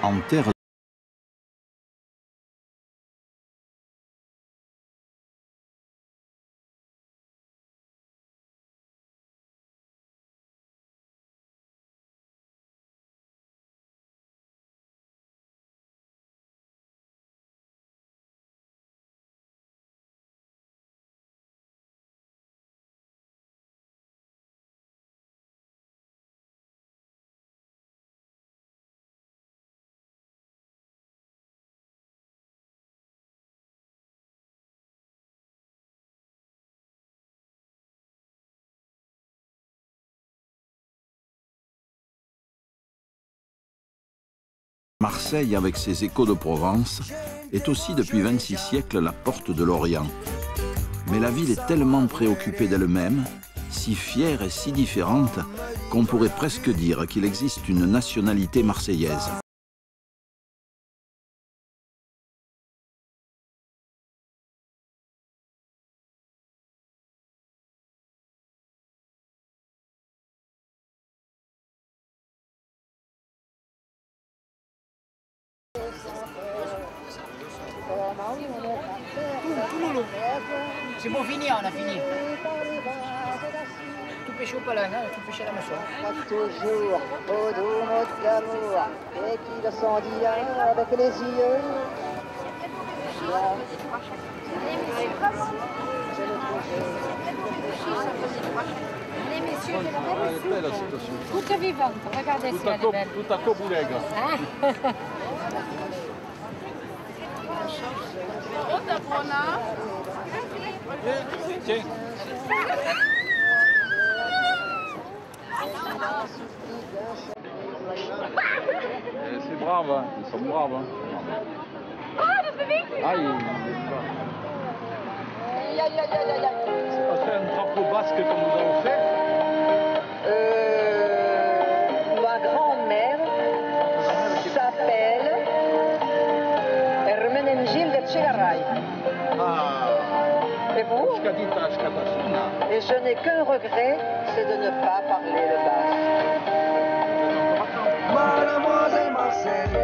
en terre Marseille, avec ses échos de Provence, est aussi depuis 26 siècles la porte de l'Orient. Mais la ville est tellement préoccupée d'elle-même, si fière et si différente, qu'on pourrait presque dire qu'il existe une nationalité marseillaise. C'est bon, fini, on a fini. Tout pêché au palais, hein, tout pêché à la mâchoire. Toujours au doux mot d'amour, et qu'il s'en dit avec les yeux. Les messieurs de la belle soupe, toute vivante, regardez si elle est belle. Tout à Cobulega. Outra buona. Tiens. C'est brave, hein. Ils sont braves. Hein. Aïe. C'est un drapeau basque que nous avons fait. Ma grand-mère s'appelle Hermenegilde Tchegaray. Et vous? Et je n'ai qu'un regret, c'est de ne pas parler le basque. Mademoiselle Marseille.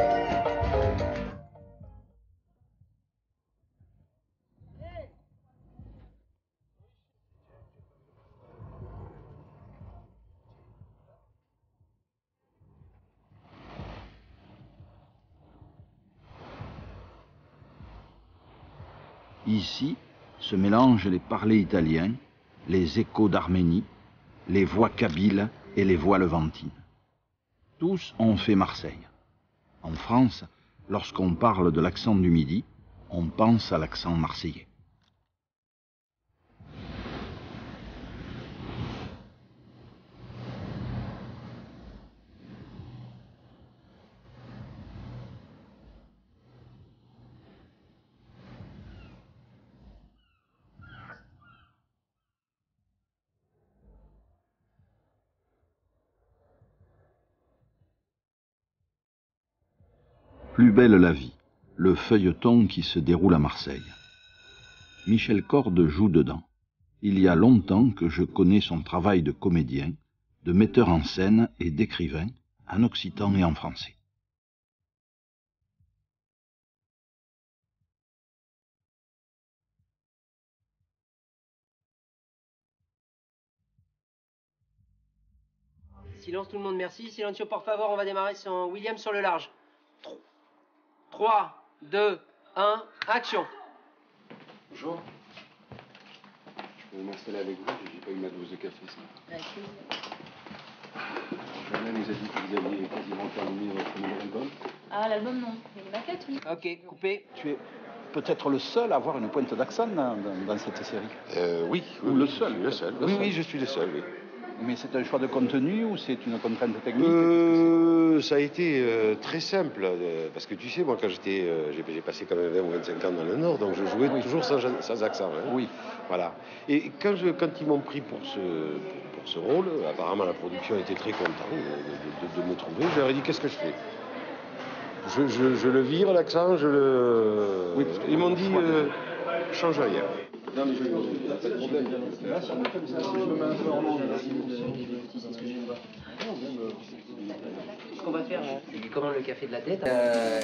Ici se mélangent les parlers italiens, les échos d'Arménie, les voix kabyles et les voix levantines. Tous ont fait Marseille. En France, lorsqu'on parle de l'accent du Midi, on pense à l'accent marseillais. Plus belle la vie, le feuilleton qui se déroule à Marseille. Michel Corde joue dedans. Il y a longtemps que je connais son travail de comédien, de metteur en scène et d'écrivain, en occitan et en français. Silence tout le monde, merci. Silencio por favor, on va démarrer son William sur le large. 3, 2, 1, action. Bonjour. Je peux m'installer avec vous, j'ai pas eu ma dose de café, ça. Jeanne nous a dit que vous aviez quasiment terminé votre nouvel album. Ah, l'album non, mais les maquettes, oui. Ok, coupé. Tu es peut-être le seul à avoir une pointe d'accent dans cette série. Oui. Ou le seul. Le seul. Oui, je suis le seul, oui. Mais c'est un choix de contenu ou c'est une contrainte technique? Ça a été très simple, parce que tu sais, moi, quand j'ai passé quand même 20 ou 25 ans dans le Nord, donc je jouais toujours sans accent. Hein. Oui. Voilà. Et quand ils m'ont pris pour ce rôle, apparemment la production était très contente de me trouver. Je leur ai dit, qu'est-ce que je fais? Je le vire, l'accent, Oui, ils m'ont dit, change rien. Non, mais je pas de problème. Là, ça me fait ça. Je me mets un peu en langue. C'est ce que j'ai une voix. qu'on va faire là, c'est qu'il commande le café de la tête.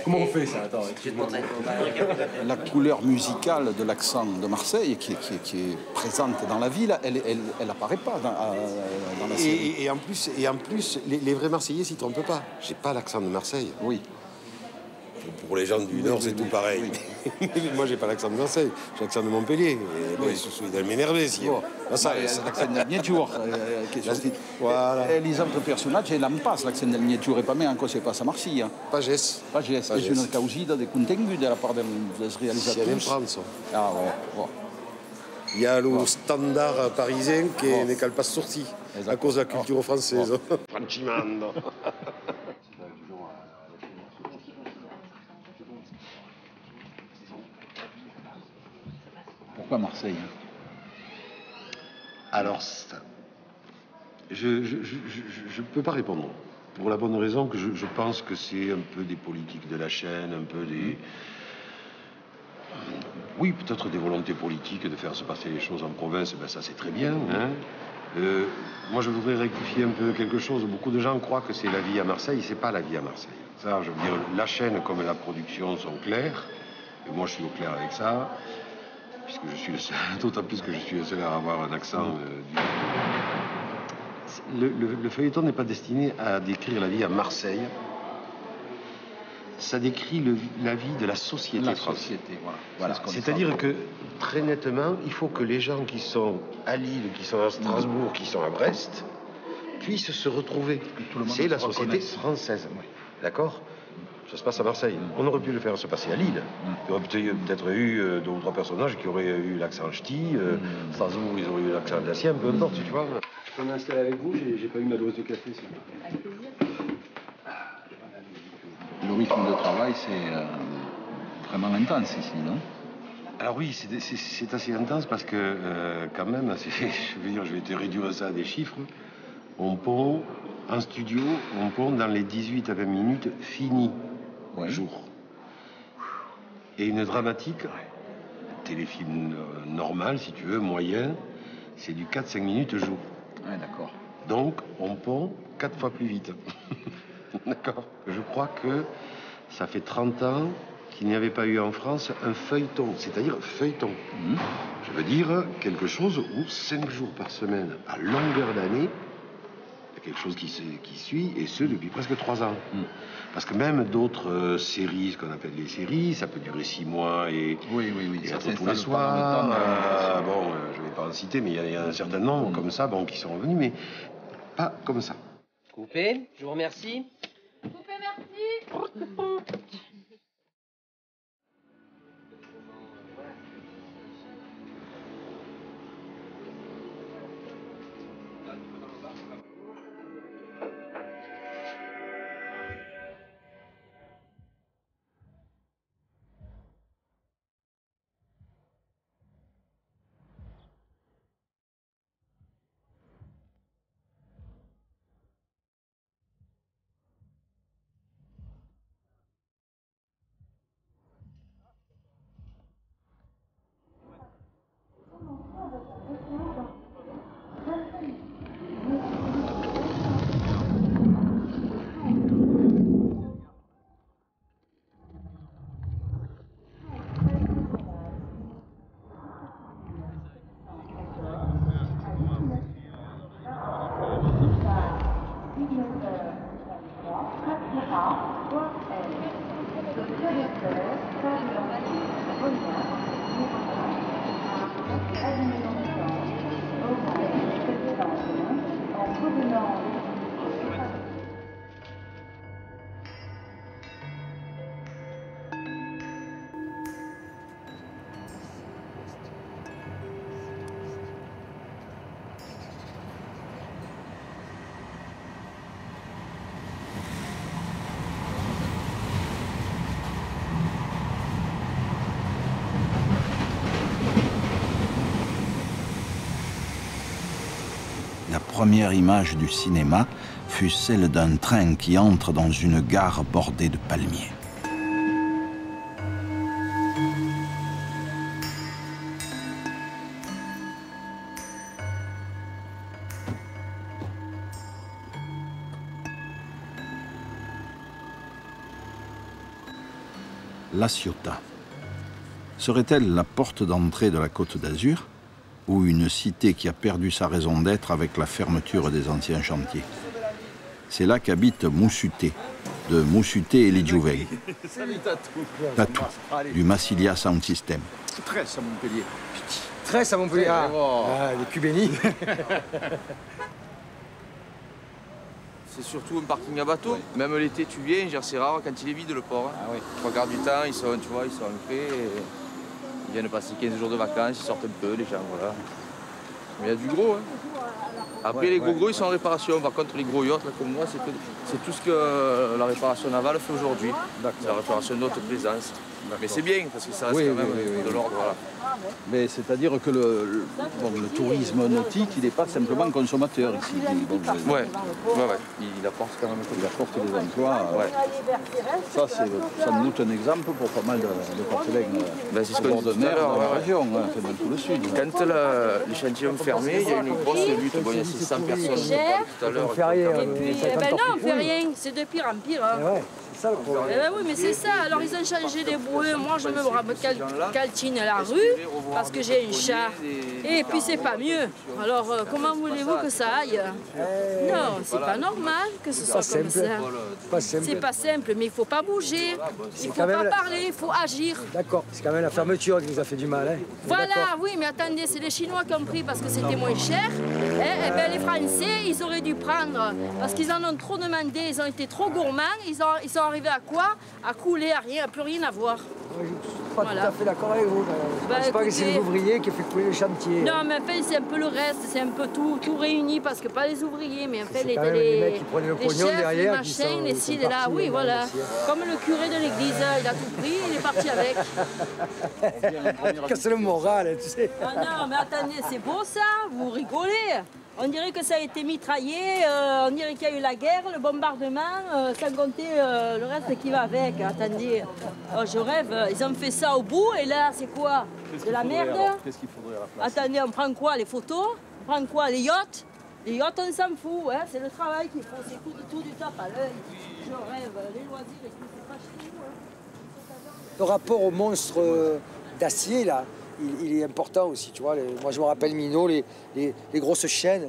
Comment on fait ça? Attends, je vais te montrer. On va le café de la tête. La couleur musicale de l'accent de Marseille, qui est présente dans la ville, elle apparaît pas dans la série. Et en plus, les vrais Marseillais s'y trompent pas. J'ai pas l'accent de Marseille. Oui. Pour les gens du Nord, c'est tout pareil. Moi, j'ai pas l'accent de Marseille, j'ai l'accent de Montpellier. Il doit m'énerver. Si... Bon, c'est l'accent de Niettour. Voilà. Les autres personnages, ils n'aiment pas l'accent de Niettour et pas mais encore c'est pas sa Marseille. Pagès. C'est une causida de contengu de la part des réalisateurs. C'est bien prendre. Ah ouais. Bon. Il y a le standard parisien qui n'est qu'à pas sorti à cause de la culture française. Franchimando. Pourquoi Marseille? Alors, ça, je ne peux pas répondre. Pour la bonne raison que je pense que c'est un peu des politiques de la chaîne, un peu des... Oui, peut-être des volontés politiques de faire se passer les choses en province, ben ça c'est très bien. Hein. Moi je voudrais rectifier un peu quelque chose. Beaucoup de gens croient que c'est la vie à Marseille, c'est pas la vie à Marseille. Ça, je veux dire, la chaîne comme la production sont clairs, et moi je suis au clair avec ça. Puisque je suis le seul, d'autant plus que je suis le seul à avoir un accent. Le feuilleton n'est pas destiné à décrire la vie à Marseille. Ça décrit la vie de la société française. Voilà. C'est-à-dire que, très nettement, il faut que les gens qui sont à Lille, qui sont à Strasbourg, qui sont à Brest, puissent se retrouver. C'est la société française. Oui. D'accord ? Ça se passe à Marseille. On aurait pu le faire se passer à Lille. Il y aurait peut-être eu 2 ou 3 personnages qui auraient eu l'accent ch'ti. Strasbourg, ils auraient eu l'accent alsacien, peu importe, tu vois. Je peux m'installer avec vous, j'ai pas eu ma dose de café. Avec plaisir. Le rythme de travail, c'est vraiment intense ici, non? Alors oui, c'est assez intense parce que, quand même, je vais te réduire ça à des chiffres. On pond, en studio, on pond dans les 18 à 20 minutes fini. Ouais. Jour. Et une dramatique, téléfilm normal, si tu veux, moyen, c'est du 4-5 minutes jour. Ouais, d'accord. Donc, on pond 4 fois plus vite. D'accord. Je crois que ça fait 30 ans qu'il n'y avait pas eu en France un feuilleton, c'est-à-dire feuilleton. Je veux dire quelque chose où 5 jours par semaine, à longueur d'année, quelque chose qui suit, et ce depuis presque 3 ans. Parce que même d'autres séries, ce qu'on appelle les séries, ça peut durer 6 mois et être tous les soirs. Je ne vais pas en citer, mais il y a un certain nombre comme ça, qui sont revenus, mais pas comme ça. Coupé, je vous remercie. Coupé, merci. La première image du cinéma fut celle d'un train qui entre dans une gare bordée de palmiers. La Ciotat. Serait-elle la porte d'entrée de la Côte d'Azur ou une cité qui a perdu sa raison d'être avec la fermeture des anciens chantiers? C'est là qu'habite Moussuté, de Moussuté et Lidjouveil. Tatou, du Massilia Sound System. Tresse à Montpellier. Tresse à Montpellier. Ah, les culs bénis. C'est surtout un parking à bateau. Même l'été, tu viens, c'est rare quand il est vide le port. Ah oui. 3 quarts du temps, ils sont ancrés. Ils viennent passer 15 jours de vacances, ils sortent un peu, les gens, voilà. Mais il y a du gros, hein. Après, les gros ils sont en réparation. Par contre, les gros yachts, là, comme moi, c'est tout ce que la réparation navale fait aujourd'hui. C'est la réparation de haute plaisance. Mais c'est bien, parce que ça reste quand même de l'ordre. Voilà. Mais c'est-à-dire que le tourisme nautique, il n'est pas simplement consommateur ici. Il apporte quand même des emplois. Ça, c'est sans doute un exemple pour pas mal de partenaires c'est ce qu'on de disait mer dans la région, dans tout le sud. Quand les chantiers ont fermé, il y a eu une grosse lutte. Bon, il y a 600 personnes tout à l'heure. On fait rien. Non, on fait rien. C'est de pire en pire. C'est ça le problème. Oui, mais c'est ça. Alors ils ont changé les bouées. Moi, je me calcine à la rue parce que j'ai un chat. Et puis c'est pas mieux. Alors comment voulez-vous que ça aille? Non, c'est pas normal que ce soit comme ça. C'est pas simple, mais il faut pas bouger. Il faut pas parler, il faut agir. D'accord, c'est quand même la fermeture qui nous a fait du mal. Hein. Voilà, oui, mais attendez, c'est les Chinois qui ont pris parce que c'était moins cher. Et ben, les Français, ils auraient dû prendre parce qu'ils en ont trop demandé, ils ont été trop gourmands. Ils sont arrivés à quoi? À couler, à rien, à plus rien à voir. Je ne suis pas tout à fait d'accord avec vous. Je ne pense pas que c'est les ouvriers qui ont fait couler le chantier. Non, mais en fait, c'est un peu le reste, c'est un peu tout réuni, parce que pas les ouvriers, mais en fait, les mecs qui prenaient le pognon chefs, derrière, les machins, les ci, les là, oui, voilà. Comme le curé de l'église, il a tout pris, il est parti avec. Casse le moral, tu sais. Ah non, mais attendez, c'est beau ça, vous rigolez. On dirait que ça a été mitraillé, on dirait qu'il y a eu la guerre, le bombardement, sans compter le reste qui va avec. Attendez, je rêve, ils ont fait ça au bout et là c'est quoi? De la merde? Qu'est-ce qu'il faudrait à la place? Attendez, on prend quoi? Les photos? On prend quoi? Les yachts? Les yachts, on s'en fout, hein? C'est le travail qu'il faut, c'est tout du tape à l'œil. Je rêve, les loisirs, c'est pas chez nous. Hein. Le rapport au monstre d'acier, là, il est important aussi, tu vois. Moi, je me rappelle Minot, les grosses chaînes,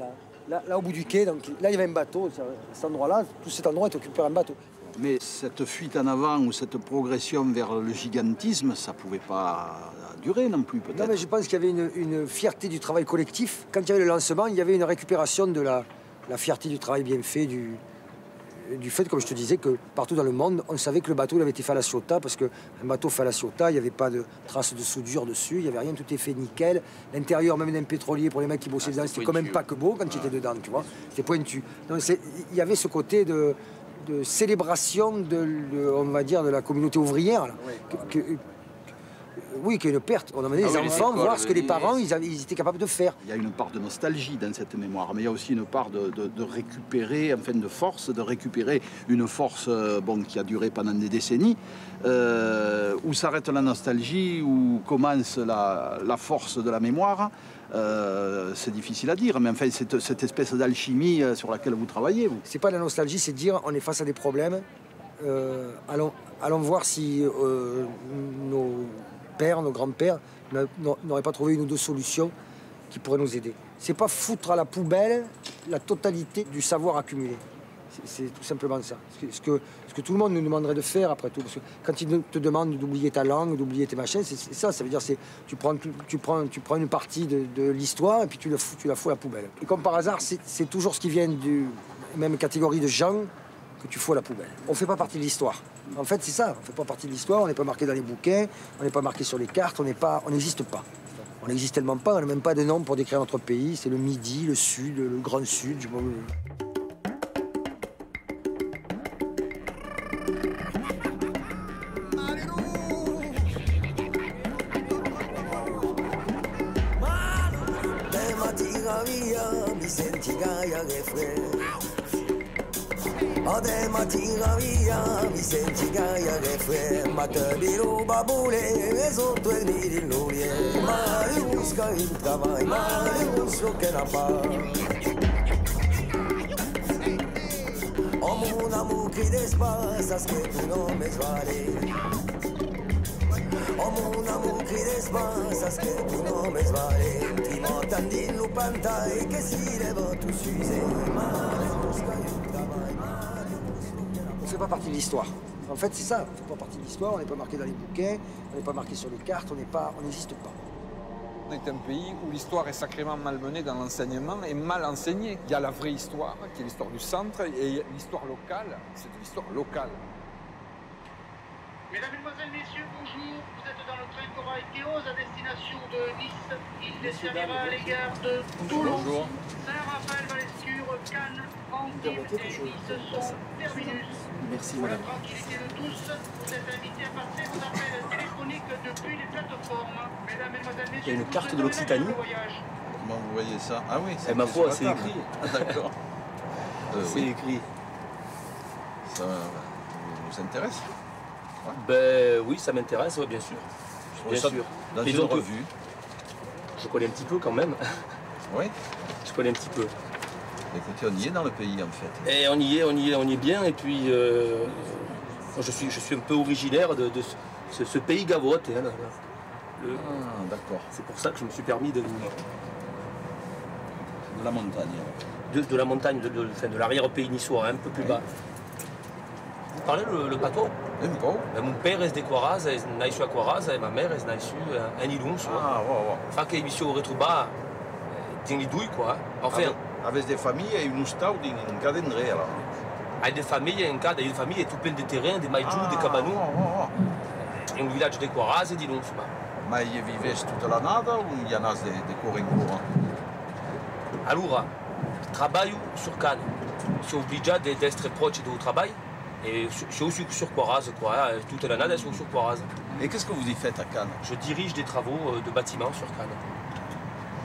là, au bout du quai. Donc, là, il y avait un bateau. Cet endroit-là, tout cet endroit est occupé par un bateau. Mais cette fuite en avant ou cette progression vers le gigantisme, ça ne pouvait pas durer non plus, peut-être. Non, mais je pense qu'il y avait une fierté du travail collectif. Quand il y avait le lancement, il y avait une récupération de la fierté du travail bien fait, du fait, comme je te disais, que partout dans le monde, on savait que le bateau avait été fait à la Ciotat, parce qu'un bateau fait à la Ciotat, il n'y avait pas de traces de soudure dessus, il n'y avait rien, tout est fait nickel. L'intérieur, même d'un pétrolier, pour les mecs qui bossaient dedans, c'était quand même pas que beau quand tu étais dedans, tu vois. C'était pointu. Donc il y avait ce côté de célébration on va dire, de la communauté ouvrière, là, oui, qu'il y a une perte. On a mené les enfants voir ce que les parents ils étaient capables de faire. Il y a une part de nostalgie dans cette mémoire, mais il y a aussi une part de récupérer, enfin de force, de récupérer une force qui a duré pendant des décennies. Où s'arrête la nostalgie, où commence la force de la mémoire, c'est difficile à dire, mais enfin cette espèce d'alchimie sur laquelle vous travaillez. C'est pas de la nostalgie, c'est de dire on est face à des problèmes. Allons voir si nos pères, nos grands-pères n'auraient pas trouvé une ou deux solutions qui pourraient nous aider. C'est pas foutre à la poubelle la totalité du savoir accumulé. C'est tout simplement ça. Ce que tout le monde nous demanderait de faire après tout. Parce que quand ils te demandent d'oublier ta langue, d'oublier tes machins, c'est ça. Ça veut dire tu prends une partie de l'histoire et puis tu la fous à la poubelle. Et comme par hasard, c'est toujours ce qui vient du même catégorie de gens que tu fous à la poubelle. On ne fait pas partie de l'histoire. En fait, c'est ça. On ne fait pas partie de l'histoire, on n'est pas marqué dans les bouquins, on n'est pas marqué sur les cartes, on n'existe pas. On n'existe tellement pas, on n'a même pas de nom pour décrire notre pays. C'est le Midi, le Sud, le Grand Sud. Ode mattina via mi senti gaia che fre ma te di roba bule e sotto il nidillurie ma io busca il travail ma io busco che la fa Om un amour qui despace à ce que tu non me soirée Oh mon amour crie d'espace, que tu non me svale. Ti mortan di lupantai che si leva tout s'user. On ne fait pas partie de l'histoire. En fait, c'est ça, on ne fait pas partie de l'histoire, on n'est pas marqué dans les bouquins, on n'est pas marqué sur les cartes, on n'existe pas. On est un pays où l'histoire est sacrément malmenée dans l'enseignement et mal enseignée. Il y a la vraie histoire, qui est l'histoire du centre, et l'histoire locale, c'est de l'histoire locale. Mesdames, Mesdemoiselles, Messieurs, bonjour. Vous êtes dans le train Corail Théose à destination de Nice. Il desservira les gares de Toulon, Saint-Raphaël-Valescure, Cannes, Antibes et Nice sont terminus. Merci, pour madame. la tranquillité de tous, vous êtes invités à passer vos appels téléphoniques depuis les plateformes. Mesdames, Mesdemoiselles, Messieurs, Il y a une carte de l'Occitanie. Comment vous voyez ça? Ah oui, ma foi, c'est écrit. Ah, d'accord. C'est écrit. Ça vous intéresse? Ouais. Ben oui, ça m'intéresse, ouais, bien sûr. Bien sûr. Dans une revue. Je connais un petit peu quand même. Oui. Je connais un petit peu. Écoutez, on y est dans le pays en fait. Et on y est bien. Et puis, je suis un peu originaire de ce pays gavotte. Hein, Ah, d'accord. C'est pour ça que je me suis permis de venir. De la montagne. De la montagne, de l'arrière-pays niçois, un peu plus bas. Vous parlez le patois? Mon père est de Quaraz, est naïsu à Quaraz, et ma mère est naïsu à Nilon. Ah, ouais. Enfin, qu'il y a au Retrouba, dans les douilles, quoi. Enfin. Avec des familles et une stau d'un cadendré, alors. Avec des familles, un cas, des familles, tout plein de terrains, des maïdjous, des cabanous. Un village de Quaraz et Nilon. Mais ils vivaient toute la nada ou il y en a des courants? Alors, je travaille sur Cannes. Je suis obligé d'être proche du travail. Et je suis aussi sur Quaraz, quoi. Toute la nada, je suis sur Quaraz. Et qu'est-ce que vous y faites à Cannes? Je dirige des travaux de bâtiments sur Cannes.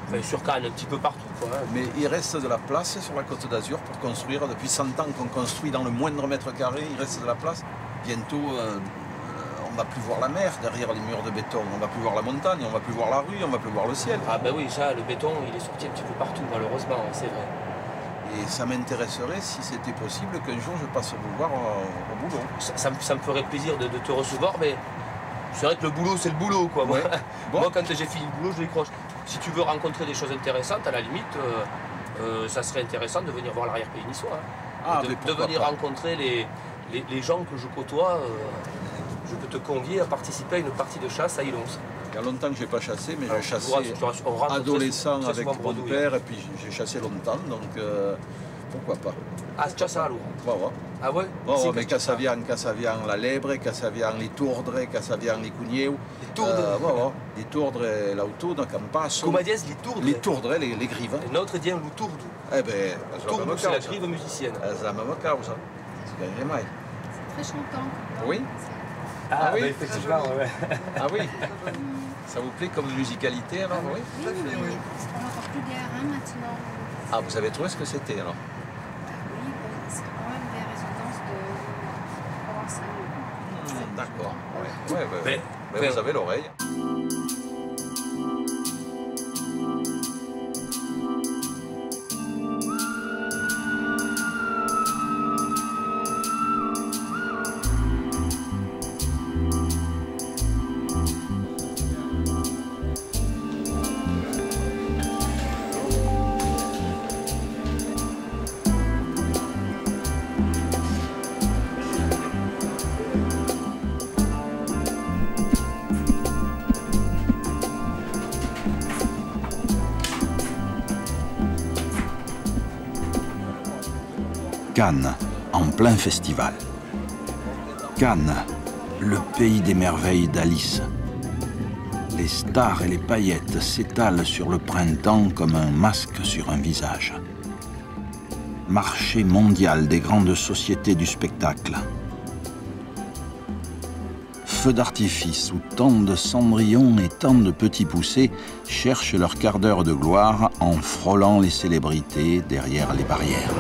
Enfin, sur Cannes, un petit peu partout, quoi. Mais il reste de la place sur la Côte d'Azur pour construire. Depuis 100 ans qu'on construit dans le moindre mètre carré, il reste de la place. Bientôt, on ne va plus voir la mer derrière les murs de béton. On ne va plus voir la montagne, on ne va plus voir la rue, on ne va plus voir le ciel. Ah ben oui, ça, le béton, il est sorti un petit peu partout, malheureusement, c'est vrai. Et ça m'intéresserait, si c'était possible, qu'un jour je passe vous voir au boulot. Ça me ferait plaisir de te recevoir, mais c'est vrai que le boulot, c'est le boulot, quoi. Ouais. Bon. Moi, quand j'ai fini le boulot, je décroche. Si tu veux rencontrer des choses intéressantes, à la limite, ça serait intéressant de venir voir l'arrière-pays niçois. Hein. De venir rencontrer les gens que je côtoie. Je peux te convier à participer à une partie de chasse à Ilons. Il y a longtemps que je n'ai pas chassé, mais j'ai chassé adolescent très avec mon père, et puis j'ai chassé longtemps, donc pourquoi pas. Ah, c'est chasse à l'eau. Ah ouais? Mais quand ça vient la lèbre, quand ça vient les tourdres, quand ça vient les cugneux. Les tourdres? Les tourdres, l'auto, donc on passe. Comment disent les tourdres? Les tourdres, les grives. Et notre dit le tourde. Eh ben, tourde, c'est la grive musicienne. C'est la même cause. C'est gagné mai. Très chantant. Oui. Ah oui, effectivement, ouais. Ah oui. Ça vous plaît comme musicalité alors? Oui. Oui, mais on n'entend plus guère maintenant. Ah, vous avez trouvé ce que c'était alors? Oui, c'est quand même des résonances de provençal. D'accord. Ouais. Vous avez l'oreille. Cannes, en plein festival. Cannes, le pays des merveilles d'Alice. Les stars et les paillettes s'étalent sur le printemps comme un masque sur un visage. Marché mondial des grandes sociétés du spectacle. Feux d'artifice où tant de cendrillons et tant de petits poussés cherchent leur quart d'heure de gloire en frôlant les célébrités derrière les barrières.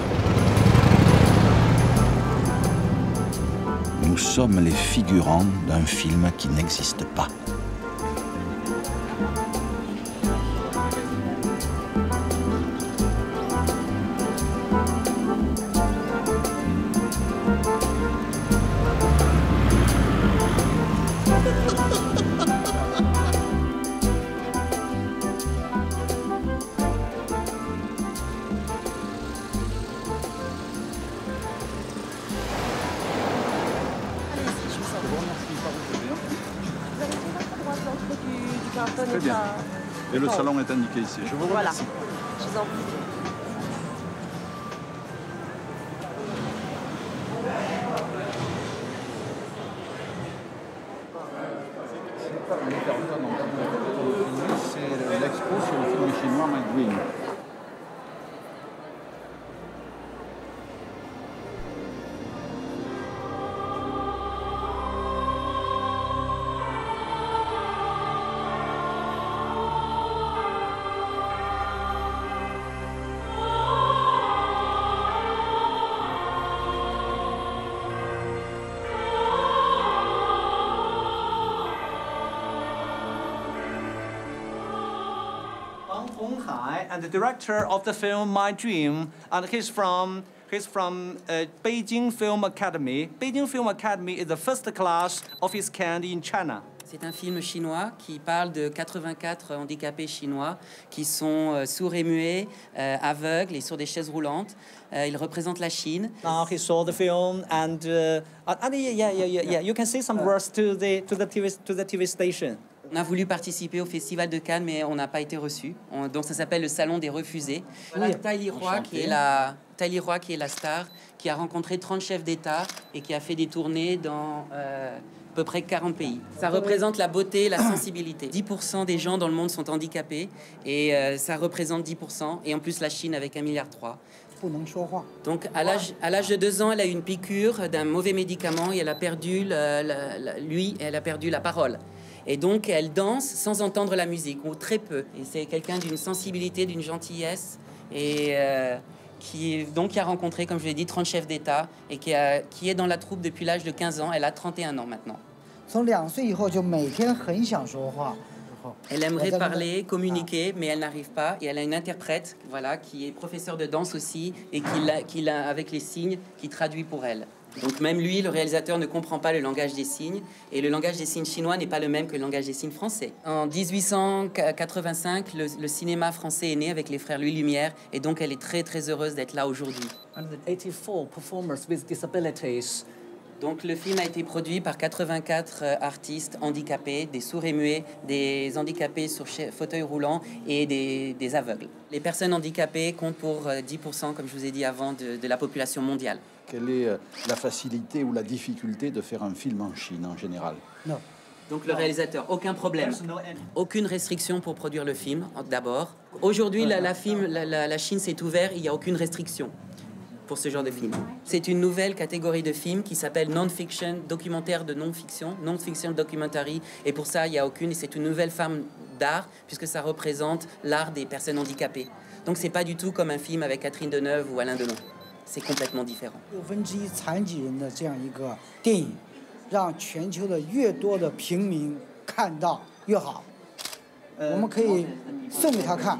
Nous sommes les figurants d'un film qui n'existe pas. Très bien. Et le salon est indiqué ici. Je vous remercie. Voilà. Je vous en prie. C'est l'expo sur le film chinois My Dream. And the director of the film My Dream, and he's from Beijing Film Academy. Beijing Film Academy is the first class of its kind in China. C'est un film chinois qui parle de 84 handicapés chinois qui sont sourds et muets, aveugles et sur des chaises roulantes. Il représente la Chine. Now he saw the film and you can say some words to the TV station. On a voulu participer au Festival de Cannes, mais on n'a pas été reçus. Donc ça s'appelle le Salon des Refusés. Voilà Tai Li Hua, qui est la star, qui a rencontré 30 chefs d'État et qui a fait des tournées dans à peu près 40 pays. Ça représente la beauté, la sensibilité. 10% des gens dans le monde sont handicapés et ça représente 10%. Et en plus, la Chine avec 1,3 milliard. Donc, à l'âge de 2 ans, elle a eu une piqûre d'un mauvais médicament et elle a perdu, elle a perdu la parole. Et donc, elle danse sans entendre la musique, ou très peu. Et c'est quelqu'un d'une sensibilité, d'une gentillesse, et qui a rencontré, comme je l'ai dit, 30 chefs d'État, et qui est dans la troupe depuis l'âge de 15 ans. Elle a 31 ans maintenant. Elle aimerait parler, communiquer, mais elle n'arrive pas. Et elle a une interprète, voilà, qui est professeur de danse aussi, et qui avec les signes, qui traduit pour elle. Donc même lui, le réalisateur, ne comprend pas le langage des signes. Et le langage des signes chinois n'est pas le même que le langage des signes français. En 1885, le cinéma français est né avec les frères Louis Lumière. Et donc elle est très très heureuse d'être là aujourd'hui. 84 performers with disabilities. Donc le film a été produit par 84 artistes handicapés, des sourds et muets, des handicapés sur fauteuil roulant et des aveugles. Les personnes handicapées comptent pour 10%, comme je vous ai dit avant, de la population mondiale. Quelle est la facilité ou la difficulté de faire un film en Chine en général? Non. Donc le réalisateur, aucun problème. Aucune restriction pour produire le film, d'abord. Aujourd'hui, la Chine s'est ouverte, il n'y a aucune restriction pour ce genre de film. C'est une nouvelle catégorie de films qui s'appelle non-fiction, documentaire de non-fiction, non-fiction documentary. Et pour ça, il n'y a aucune, et c'est une nouvelle forme d'art, puisque ça représente l'art des personnes handicapées. Donc c'est pas du tout comme un film avec Catherine Deneuve ou Alain Delon. C'est complètement différent. 让全球的越多的平民看到越好。我们可以送给他看。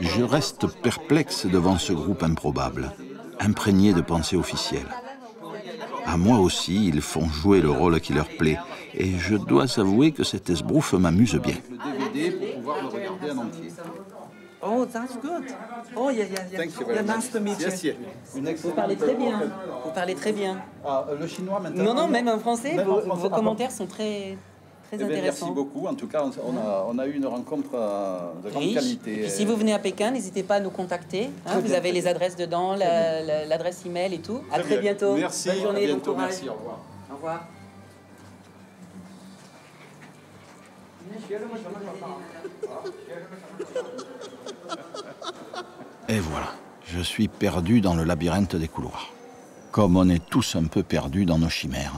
Je reste perplexe devant ce groupe improbable, imprégné de pensées officielles. À moi aussi, ils font jouer le rôle qui leur plaît, et je dois avouer que cet esbrouffe m'amuse bien. Le DVD pour pouvoir le regarder en entier. Oh, that's good. Oh, yeah. Nice to meet you. Vous parlez très bien. Vous parlez très bien. Ah, le chinois maintenant? Non, même en français. Vos commentaires sont très intéressants. Merci beaucoup. En tout cas, on a eu une rencontre de grande qualité. Et puis, si vous venez à Pékin, n'hésitez pas à nous contacter. Hein, vous avez les adresses dedans, l'adresse email et tout. À très bientôt. Merci. Bonne journée, bon courage. Merci, au revoir. Au revoir. Et voilà, je suis perdu dans le labyrinthe des couloirs. Comme on est tous un peu perdus dans nos chimères.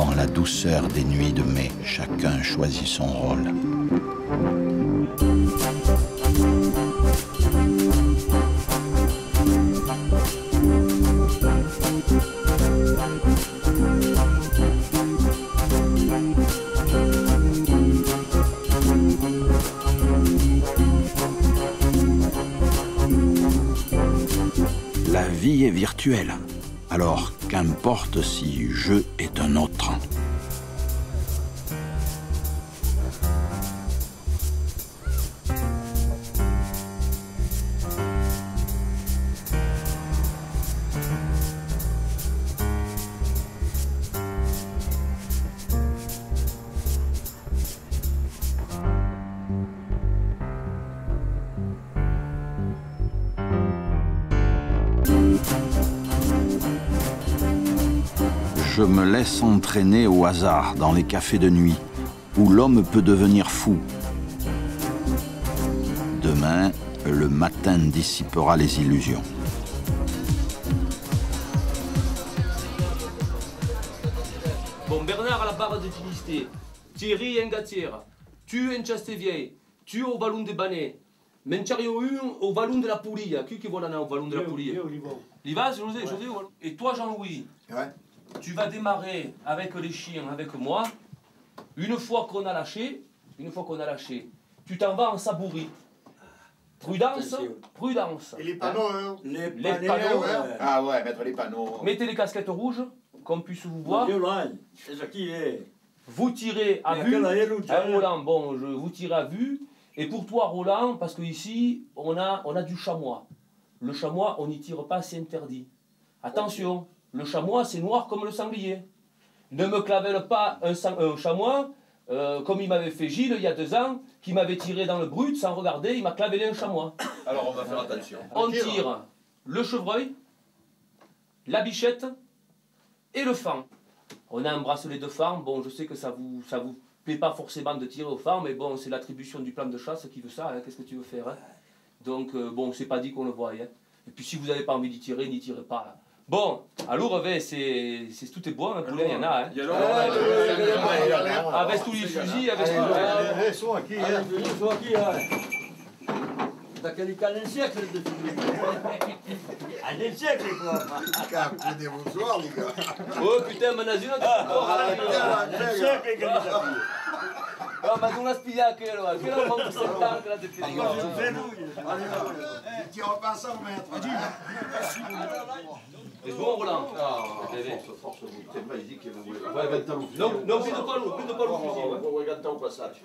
Dans la douceur des nuits de mai, chacun choisit son rôle. La vie est virtuelle, alors qu'importe si je est un autre. Je me laisse entraîner au hasard dans les cafés de nuit, où l'homme peut devenir fou. Demain, le matin dissipera les illusions. Bon, Bernard à la barre de Finistère, Thierry en Gatière, tu en Chastévieille, tu au Vallon des Banais, Menchario au Vallon de la Poulie. Qui voit là au Vallon de la Poulie? Livaz, José, et toi Jean-Louis, tu vas démarrer avec les chiens, avec moi. Une fois qu'on a lâché, tu t'en vas en sabourie. Prudence, prudence. Et les panneaux, hein? Les panneaux. Ah ouais, mettre les panneaux. Mettez les casquettes rouges, qu'on puisse vous voir. Vous tirez à vue. Roland, bon, vous tirez à vue. Et pour toi, Roland, parce qu'ici, on a du chamois. Le chamois, on n'y tire pas, c'est interdit. Attention, le chamois, c'est noir comme le sanglier. Ne me clavelle pas un chamois, comme il m'avait fait Gilles il y a 2 ans, qui m'avait tiré dans le brut sans regarder, il m'a clavellé un chamois. Alors on va faire attention. On tire le chevreuil, la bichette et le faon. On a un bracelet de faon. Bon, je sais que ça vous plaît pas forcément de tirer au faon, mais bon, c'est l'attribution du plan de chasse qui veut ça. Hein. Qu'est-ce que tu veux faire, hein? Donc, bon, c'est pas dit qu'on le voie. Hein. Et puis, si vous n'avez pas envie d'y tirer, n'y tirez pas. Hein. Bon, à Lourdes, tout est bon, un poulet, il y en a. Hein. Avec tous les fusils, avec tout. T'as qu'un siècle de fusils. Un siècle, quoi. Des bonsoirs, les gars. Oh putain, Manazino, un siècle, les gars. Ah, ma non la spiglia che lo ha, che lo fa sentare la definizione. Ti ho passato un metro. C'est bon, Roland? Force, t'es pas dit que vous voulez. Non, plus de pas l'eau fusil. On va regarder au passage.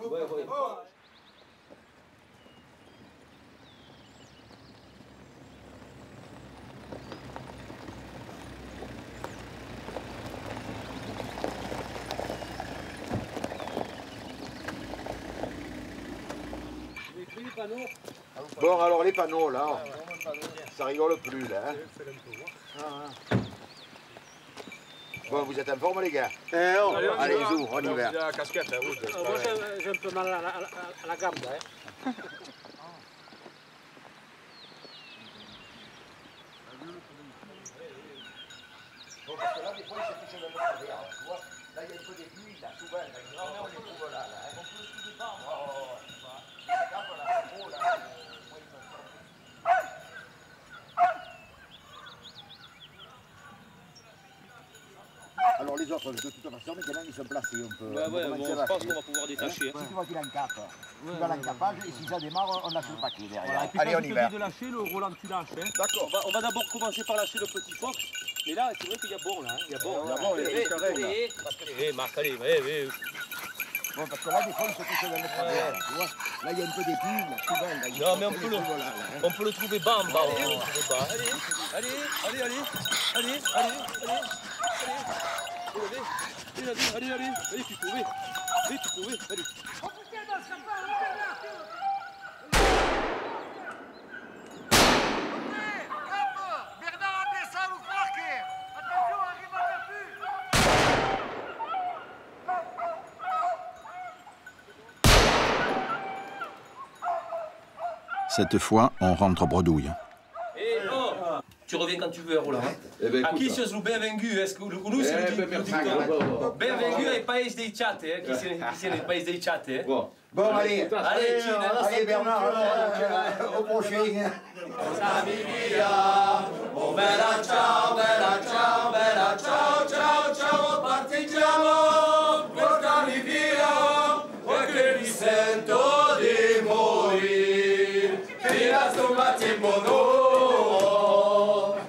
Bon, alors les panneaux là, ça rigole plus là. Hein. Bon, vous êtes en forme les gars? Allez, zou, on y va. Moi j'ai un peu mal à la gambe. Hein. Parce que là, des fois, il se touche dans le travers, tu vois. Là, il y a un peu des pluies, là, souvent, on les trouve là. On peut tout dépendre. Alors les autres, de toute façon, maintenant ils sont placés. On peut, bon, je pense qu'on va pouvoir détacher. Si tu vois qu'il encape, tu vas l'encapage et si ça démarre, on lâche le paquet derrière. Voilà, et puis allez, on y va. De lâcher, le Roland, tu lâches. Hein. D'accord. On va d'abord commencer par lâcher le petit fox. Et là, c'est vrai qu'il y a bon là. Hein. Il y a bon. Marc, allez. Bon, parce que là, des fois, on se touche dans le travers. Tu vois, là, il y a un peu d'épines, là, souvent. Là, non, mais on peut le trouver bas en bas. Allez. Allez, tu peux, allez. Cette fois, on rentre bredouille. Tu reviens quand tu veux, Roland. A qui se joue benvengu? Est-ce que nous, c'est le dicton? Benvengu ai paesi dei chat, Qui c'est les paesi dei chat, Bon, allez, allez, Bernard, au prochain. Oh bella ciao, ciao, ciao, partigiamo, portami via, perché mi sento di morire, fino a sto matrimonio,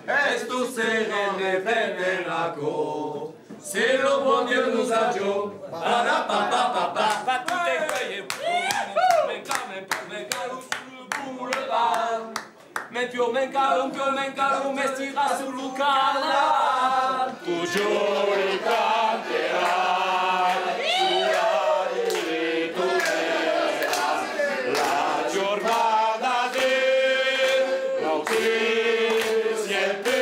e sto serene veneracco, se lo buon Dio nous a giù, Pas tout est feuillé, mais calou sur le boulevard. Mais più men calum, me stira sul canal. tu giuri canterai, sulla di la giornata di notizie siempre,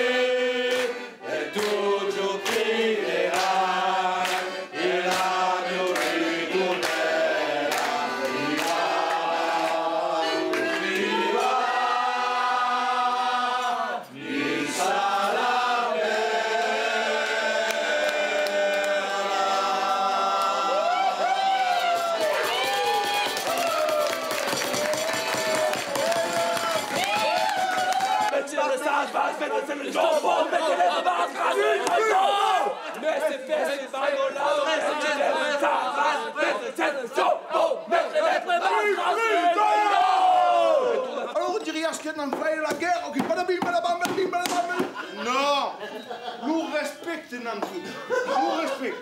e tu giochinerai, il radio ritornerà, il salame. Alors on dirait ce qu'on a fait la guerre, on pas de bim, non, nous respectons nous respectons.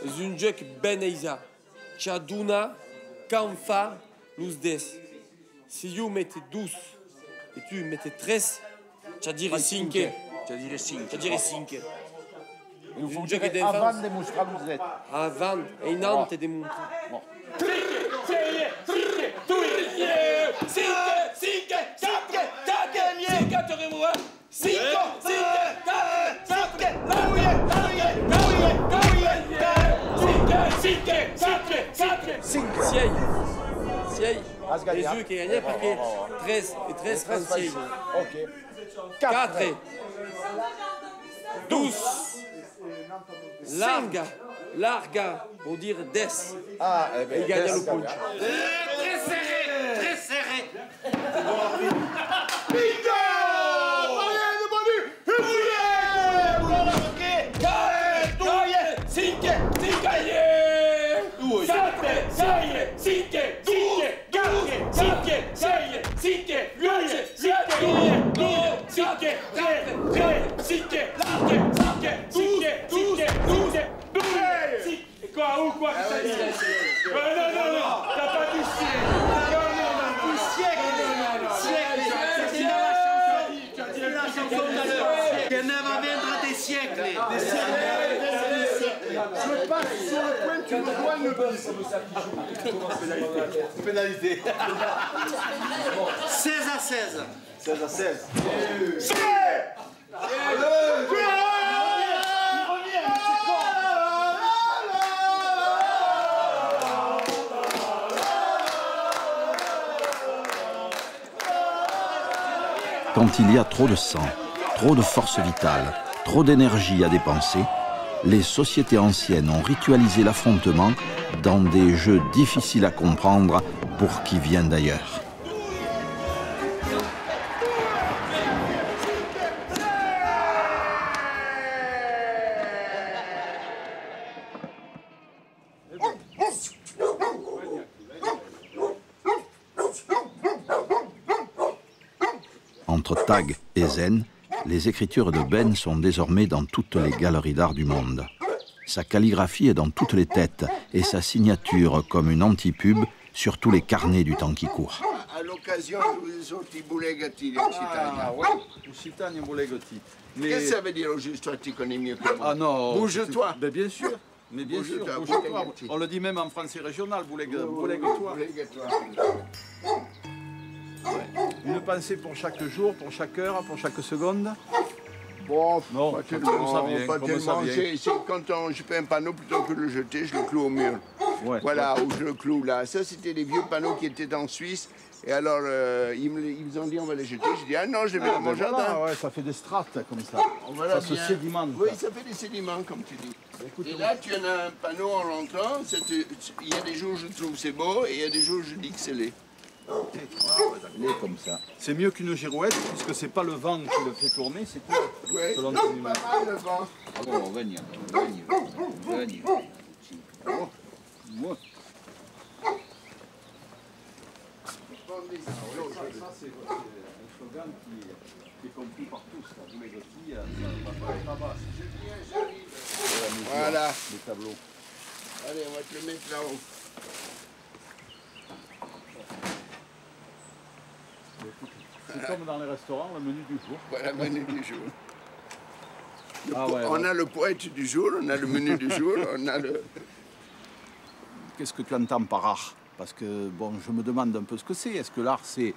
Zunjek beneiza, chaduna, canfa, nous des. Si you mettez 12 et tu mettez 13, tu dirais 5. Tu dirais 5. Il faut dire avant de montrer vous êtes. Avant, et Nantes et des montées. Les yeux qui gagnaient parce que 13 et 13 36. Ok. 4. 12. Larga, pour dire 10. Ah, eh ben, il gagne le punch. Très serré. Quoi, où, quoi, ça dit? Non, t'as pas dit siècle. Non, siècle. C'est dans la chanson. Tu as dit la chanson tout à l'heure. Que ne va viendra des siècles. Des siècles. Je passe sur le point, tu me dois une pénalité. 16 à 16. 16 à 16. Quand il y a trop de sang, trop de force vitale, trop d'énergie à dépenser, les sociétés anciennes ont ritualisé l'affrontement dans des jeux difficiles à comprendre pour qui vient d'ailleurs. Entre Tag et Zen, les écritures de Ben sont désormais dans toutes les galeries d'art du monde. Sa calligraphie est dans toutes les têtes et sa signature comme une anti-pub sur tous les carnets du temps qui court. À l'occasion, je vous ai sorti Boulegati d'Occitanie. Ah oui, Occitanie Boulegati. Mais... Qu'est-ce que ça veut dire au juste, toi, tu connais mieux que moi? Ah non. Bouge-toi. Ben bien sûr. Mais bien sûr, bouge-toi. On le dit même en français régional, Bouleg-toi. Une pensée pour chaque jour, pour chaque heure, pour chaque seconde. Bon, non, pas tellement, c'est quand je fais un panneau, plutôt que de le jeter, je le cloue au mur. Ouais, voilà, ouais. où je le cloue là. Ça, c'était des vieux panneaux qui étaient en Suisse. Et alors, ils me ont dit, on va les jeter. J'ai dit, ah non, je les mets dans mon jardin. Voilà, ouais, ça fait des strates comme ça. Voilà, ça se sédimente. Oui, ça fait des sédiments, comme tu dis. Écoute, et là, tu en as un panneau en rentrant. Il y a des jours où je trouve c'est beau et il y a des jours où je dis que c'est laid. Laid comme ça. C'est mieux qu'une girouette, puisque c'est pas le vent qui le fait tourner, c'est quoi Ouais, selon non, ton pas humeur. mal le vent. Alors, venir. Moi. Ça, c'est un slogan qui est compris par tous. Là. Vous les filles, ça va pas là-bas. Voilà. Les tableaux. Allez, on va te le mettre là-haut. C'est comme dans les restaurants, le menu du jour. Voilà, le menu du jour. On a le poète du jour, on a le menu du jour, on a le... Qu'est-ce que tu entends par art? Parce que, bon, je me demande un peu ce que c'est. Est-ce que l'art, c'est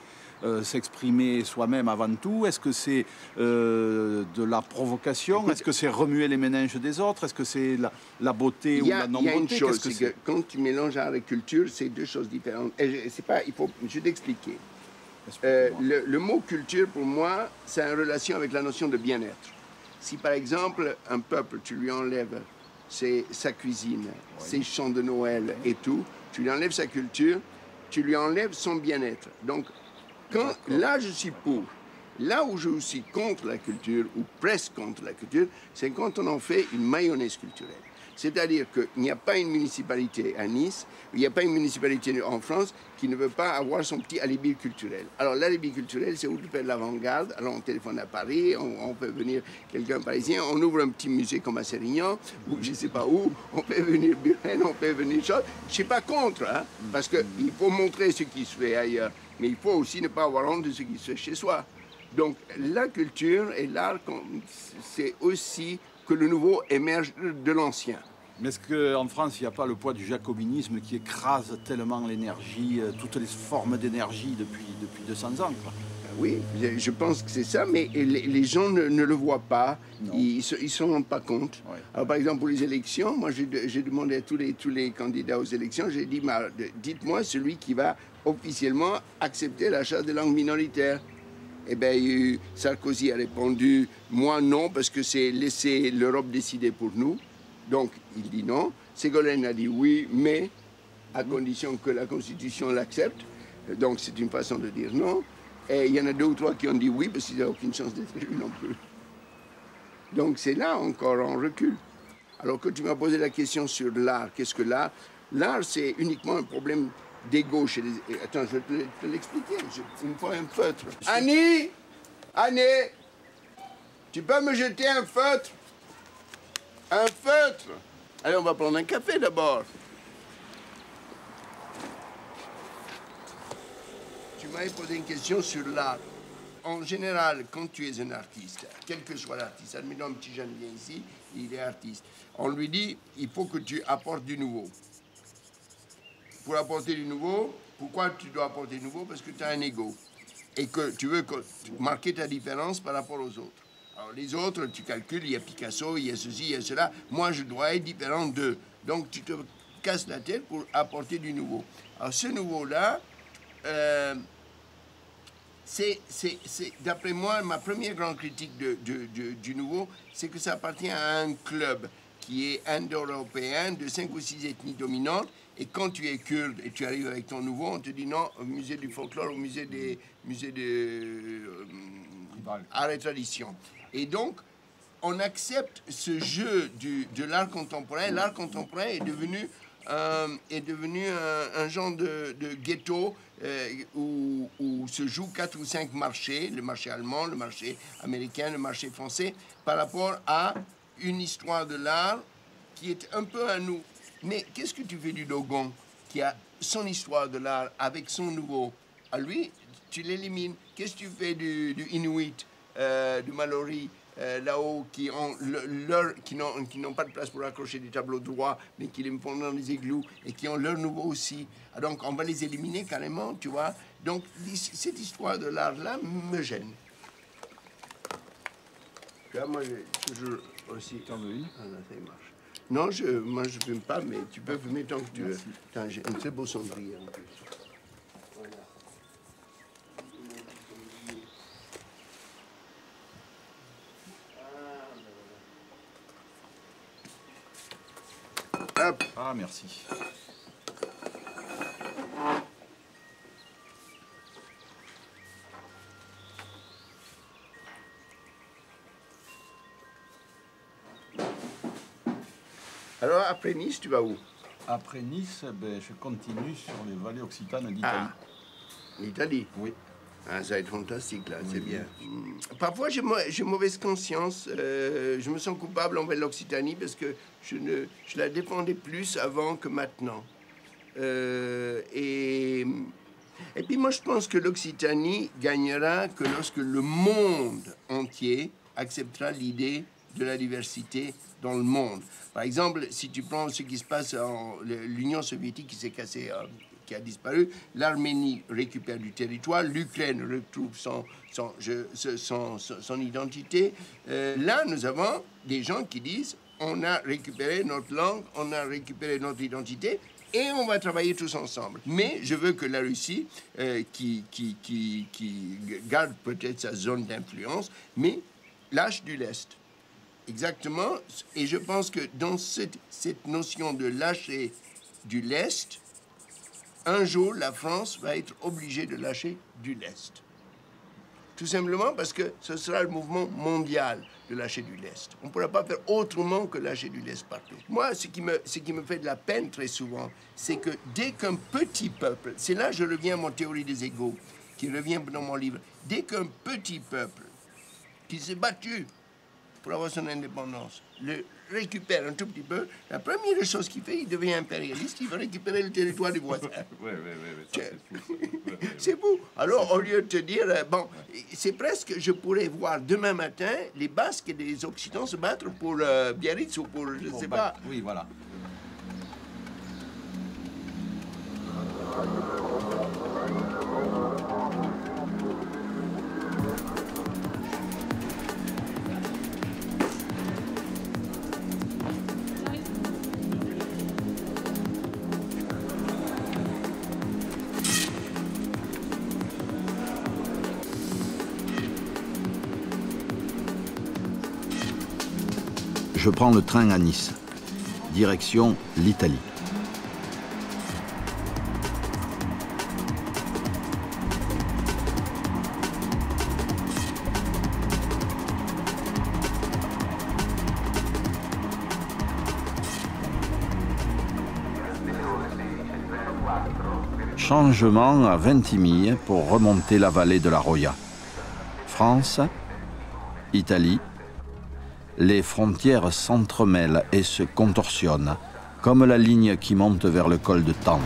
s'exprimer soi-même avant tout? Est-ce que c'est de la provocation? Est-ce que c'est remuer les méninges des autres? Est-ce que c'est la beauté ou la non-beauté? Il y a une chose, c'est que quand tu mélanges art et culture, c'est deux choses différentes. Et c'est pas, je vais t'expliquer. Le mot culture, pour moi, c'est en relation avec la notion de bien-être. Si, par exemple, un peuple, tu lui enlèves sa cuisine, ses chants de Noël et tout, tu lui enlèves sa culture, tu lui enlèves son bien-être. Donc, là, je suis pour. Là où je suis contre la culture, ou presque contre la culture, c'est quand on en fait une mayonnaise culturelle. C'est-à-dire qu'il n'y a pas une municipalité à Nice, il n'y a pas une municipalité en France qui ne veut pas avoir son petit alibi culturel. Alors l'alibi culturel, c'est où tu fais de l'avant-garde. Alors on téléphone à Paris, on fait venir quelqu'un parisien, on ouvre un petit musée comme à Sérignan, ou je ne sais pas où, on fait venir Buren, on fait venir chose. Je ne suis pas contre, hein, parce qu'il faut montrer ce qui se fait ailleurs, mais il faut aussi ne pas avoir honte de ce qui se fait chez soi. Donc la culture et l'art, c'est aussi que le nouveau émerge de l'ancien. Mais est-ce qu'en France, il n'y a pas le poids du jacobinisme qui écrase tellement l'énergie, toutes les formes d'énergie depuis 200 ans, quoi? Oui, je pense que c'est ça, mais les gens ne le voient pas, ils ne se rendent pas compte. Ouais. Alors, par exemple, pour les élections, moi j'ai demandé à tous les candidats aux élections, j'ai dit, dites-moi celui qui va officiellement accepter l'achat des langues minoritaires. Eh bien, Sarkozy a répondu, moi non, parce que c'est laisser l'Europe décider pour nous. Donc, il dit non. Ségolène a dit oui, mais à condition que la Constitution l'accepte. Donc, c'est une façon de dire non. Et il y en a deux ou trois qui ont dit oui, parce qu'ils n'ont aucune chance d'être élus non plus. Donc, c'est là encore en recul. Alors que tu m'as posé la question sur l'art, qu'est-ce que l'art? L'art, c'est uniquement un problème d'ego chez les... Attends, je vais te l'expliquer. Il me faut un feutre. Annie! Annie! Tu peux me jeter un feutre? Un feutre? Allez, on va prendre un café d'abord. Tu m'avais posé une question sur l'art. En général, quand tu es un artiste, quel que soit l'artiste, admettons un petit jeune vient ici, il est artiste. On lui dit, il faut que tu apportes du nouveau. Pour apporter du nouveau, pourquoi tu dois apporter du nouveau? Parce que tu as un ego. Et que tu veux marquer ta différence par rapport aux autres. Alors les autres, tu calcules, il y a Picasso, il y a ceci, il y a cela. Moi, je dois être différent d'eux. Donc, tu te casses la tête pour apporter du nouveau. Alors, ce nouveau-là, c'est d'après moi, ma première grande critique du nouveau, c'est que ça appartient à un club qui est indo-européen, de 5 ou 6 ethnies dominantes. Et quand tu es kurde et tu arrives avec ton nouveau, on te dit non, au musée du folklore, au musée de art et tradition. Et donc, on accepte ce jeu de l'art contemporain. L'art contemporain est devenu un genre de ghetto où se jouent 4 ou 5 marchés, le marché allemand, le marché américain, le marché français, par rapport à une histoire de l'art qui est un peu à nous. Mais qu'est-ce que tu fais du Dogon qui a son histoire de l'art avec son nouveau? À lui, tu l'élimines. Qu'est-ce que tu fais du Inuit, du Mallory, là-haut, qui n'ont pas de place pour accrocher des tableaux droits, mais qui les font dans les igloos et qui ont leur nouveau aussi. Donc, on va les éliminer carrément, tu vois. Donc, cette histoire de l'art-là me gêne. Tu vois, moi, j'ai toujours aussi... T'en veux une? Ah, là, ça marche. Non, moi je fume pas, mais tu peux fumer tant que tu veux. J'ai un très beau cendrier en plus. Hop. Ah, merci. Alors, après Nice, tu vas où? Après Nice, ben, je continue sur les vallées occitanes d'Italie. Ah, l'Italie? Oui. Ah, ça va être fantastique, là, c'est bien. Parfois, j'ai mauvaise conscience. Je me sens coupable envers l'Occitanie parce que je la défendais plus avant que maintenant. Et puis, moi, je pense que l'Occitanie gagnera que lorsque le monde entier acceptera l'idée de la diversité dans le monde. Par exemple, si tu prends ce qui se passe en l'Union soviétique qui s'est cassée, qui a disparu, l'Arménie récupère du territoire, l'Ukraine retrouve son identité. Là, nous avons des gens qui disent on a récupéré notre langue, on a récupéré notre identité, et on va travailler tous ensemble. Mais je veux que la Russie, qui garde peut-être sa zone d'influence, mais lâche du lest. Exactement. Et je pense que dans cette notion de lâcher du lest, un jour, la France va être obligée de lâcher du lest. Tout simplement parce que ce sera le mouvement mondial de lâcher du lest. On ne pourra pas faire autrement que lâcher du lest partout. Moi, ce qui me fait de la peine très souvent, c'est que dès qu'un petit peuple, c'est là que je reviens à mon théorie des égaux, qui revient dans mon livre, dès qu'un petit peuple qui s'est battu pour avoir son indépendance, le récupère un tout petit peu, la première chose qu'il fait, il devient impérialiste, il veut récupérer le territoire du voisin. Oui, C'est fou. Alors, au lieu de te dire, bon, c'est presque, je pourrais voir demain matin les Basques et les Occitans se battre pour Biarritz ou pour, je ne sais pas. Oui, voilà. Je prends le train à Nice, direction l'Italie. Changement à Ventimille pour remonter la vallée de la Roya. France, Italie. Les frontières s'entremêlent et se contorsionnent, comme la ligne qui monte vers le col de Tende.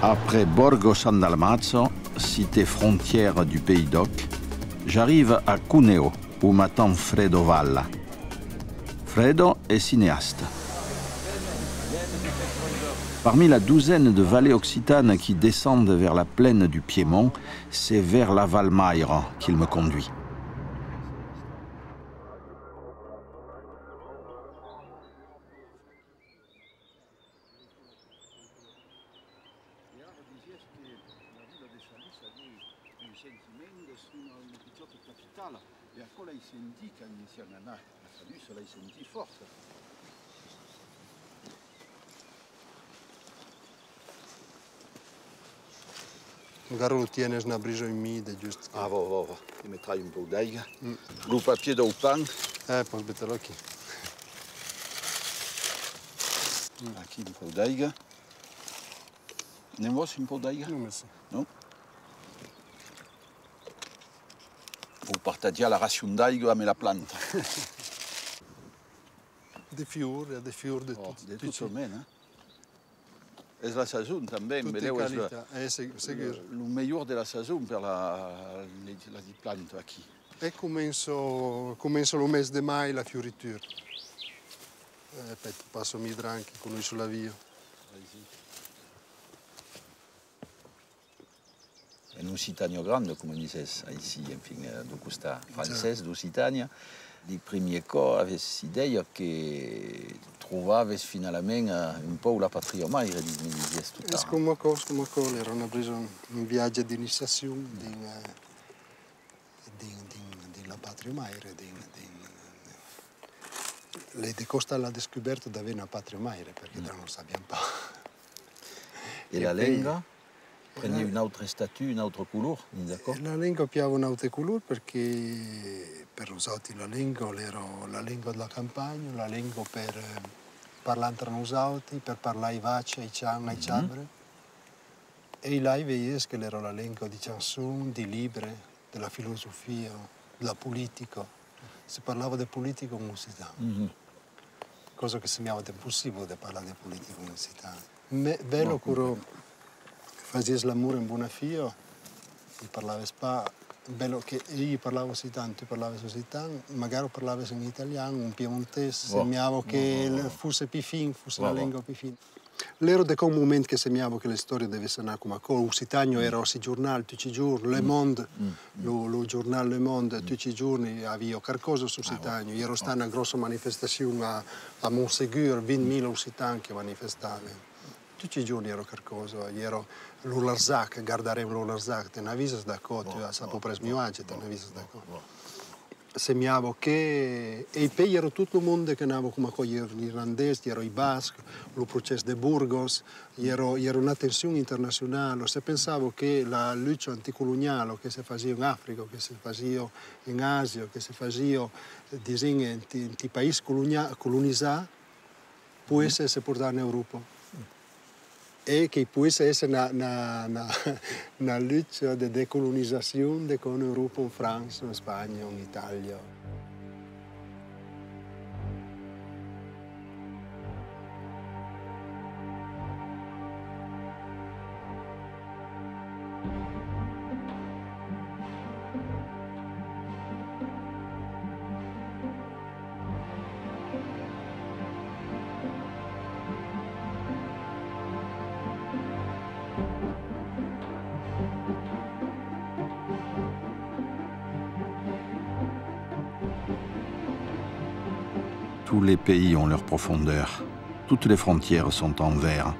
Après Borgo San Dalmazzo, cité frontière du Pays d'Oc, j'arrive à Cuneo, où m'attend Fredo Valla. Fredo est cinéaste. Parmi la douzaine de vallées occitanes qui descendent vers la plaine du Piémont, c'est vers la Valmaire qu'il me conduit. Magari lo tienes una brisa umide, giusto? Ah, va. Ti metterai un po' d'aiga. Lo papier del pan. Puoi metterlo qui. Aquí un po' d'aiga. Ne vuoi un po' d'aiga? Non, merci. No? Pour partager la ration d'aiga avec la plante. Des fiori de tutti. De tutto bene. E la saison també, vedeu, és el millor de la saison per la planta aquí. E comença il mese di mai la fioritura. Poi passo Midran anche con lui sulla via. En Occitania grande, come dices, ici, enfim, do costa francès d'Occitania, di primi co aves ideia che trovaves finalmente un po' la patria maire, mi dices tutto. È come cosa, era una presa un viaggio di iniziazione della patria maire, di costa la descoperto di avere una patria maire, perché non lo sappiamo pas. E la lingua? Prendi un altro statut, un altro colore, d'accord? La lingua piava un altro colore perché per usare la lingua era la lingua della campagna, la lingua per parlare tra noi, per parlare ai vaci, ai cian, ai ciabre. E là vedi che era la lingua di canzoni, di libri, della filosofia, della politica. Si parlava di politica in Occitania. Cosa che sembrava impossibile di parlare di politica in Occitania. Bello che facevi l'amore in buona fia, e parlavi spa, bello che io parlavo occitano, tu parlavi occitano, magari parlavi in italiano, in piemontese, sembrava che fosse più fine, fosse la lingua più fine. L'ero di quel momento che sembrava che le storie dovessero andare come cosa. Occitano era il giornale tutti i giorni, Le Monde, lo giornale Le Monde, tutti i giorni aveva qualcosa su Occitano. Ero stata una grossa manifestazione a Montségur, 20.000 occitani che manifestavano. Tutti i giorni ero qualcosa, ero l'Ularzac, guardaremo l'Ularzac, te ne avvisi da cosa, sapevo preso mio agio, te ne avvisi da cosa. Sembrava che, e poi ero tutto il mondo che andava come cosa, ero gli irlandesi, ero i baschi, il processo di Burgos, ero una tensione internazionale, se pensavo che la luce anticoloniale che si faceva in Africa, che si faceva in Asia, che si faceva in paesi colonizzati, può essere portata in Europa. E che può essere una luce di decolonizzazione con l'Europa, in Francia, in Spagna, in Italia. Tous les pays ont leur profondeur. Toutes les frontières sont en verre.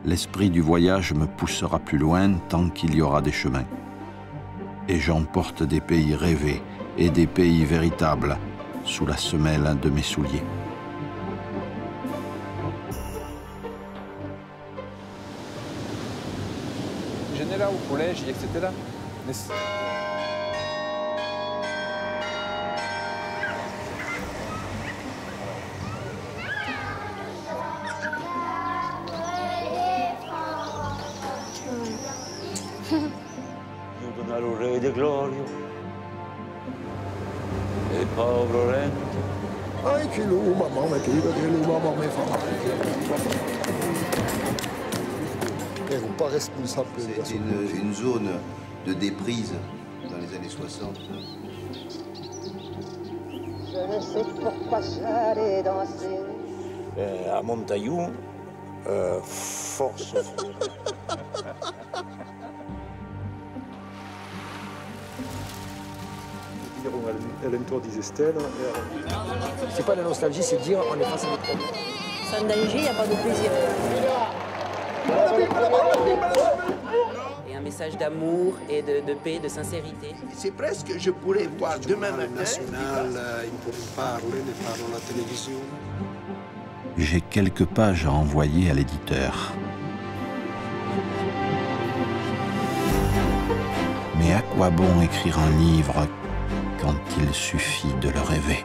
L'esprit du voyage me poussera plus loin tant qu'il y aura des chemins. Et j'emporte des pays rêvés et des pays véritables sous la semelle de mes souliers. J'étais là au collège, etc. Mais de Glorio, il povero Rento. Ai che lui, mamma mia, che lui, mamma mia, fa male. Pas responsable. C'est une zone de déprise dans les années 60. Je ne sais pourquoi j'allais danser. À Montaillou, force. Alentour d'Isestelle. C'est pas la nostalgie, c'est dire on est face à des problèmes. Sans danger, il n'y a pas de plaisir. Et un message d'amour et de paix, de sincérité. C'est presque, je pourrais voir demain matin. National, il pourrait parler à la télévision. J'ai quelques pages à envoyer à l'éditeur. Mais à quoi bon écrire un livre quand il suffit de le rêver ?